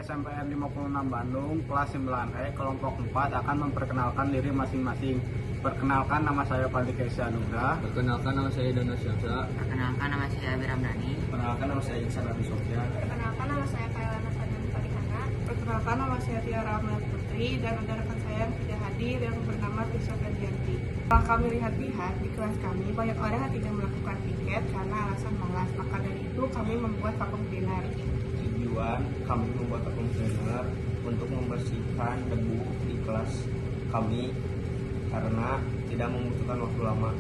SMPN 56 Bandung, kelas 9E, kelompok 4 akan memperkenalkan diri masing-masing. Perkenalkan, nama saya Pandika Nugra. Perkenalkan, nama saya Dana Syamsa. Perkenalkan, nama saya Wiramdani. Perkenalkan, nama saya Iksan Abi Sofyan. Perkenalkan, nama saya Kailana Fadani Parihana. Perkenalkan, nama saya Tiara Ahmad Putri dan ada rekan saya yang tidak hadir yang bernama Pisau Cutter. Setelah kami lihat-lihat di kelas kami, banyak orang yang tidak melakukan piket karena alasan malas. Maka dari itu kami membuat vakum cleaner. Tujuan kami membuat vakum cleaner untuk membersihkan debu di kelas kami karena tidak membutuhkan waktu lama.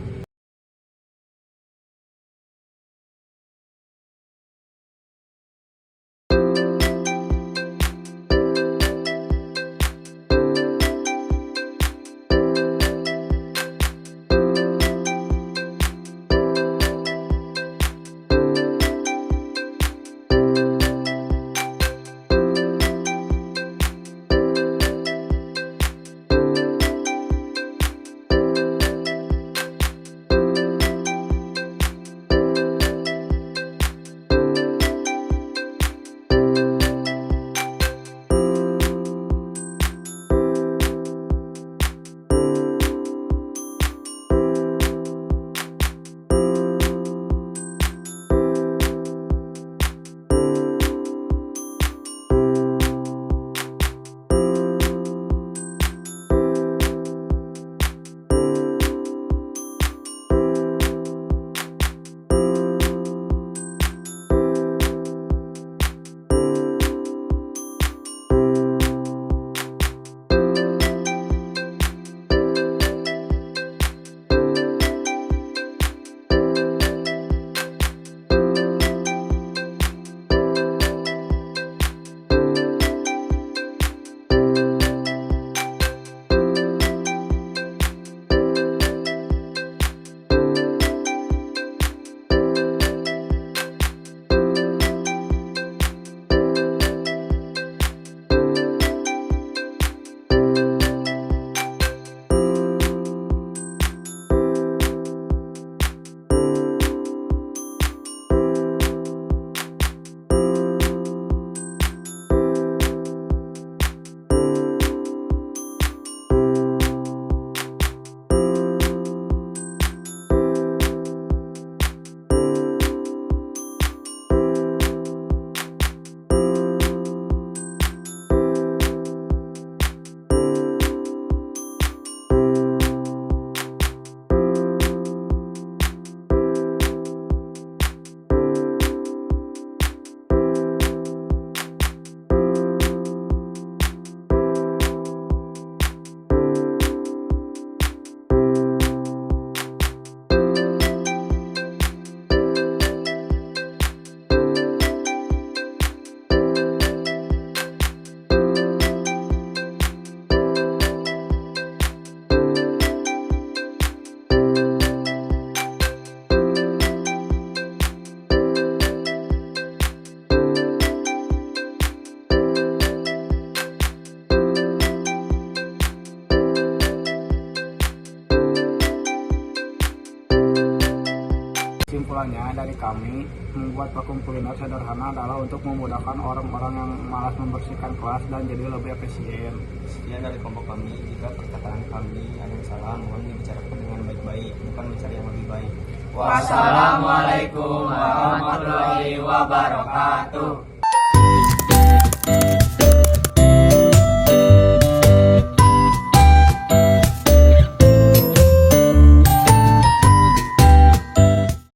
Kesimpulannya dari kami, membuat vakum cleaner sederhana adalah untuk memudahkan orang-orang yang malas membersihkan kelas dan jadi lebih efisien. Sekian dari kelompok kami. Jika perkataan kami ada yang salah, mohon dibicarakan dengan baik-baik, bukan mencari yang lebih baik. Wassalamualaikum warahmatullahi wabarakatuh.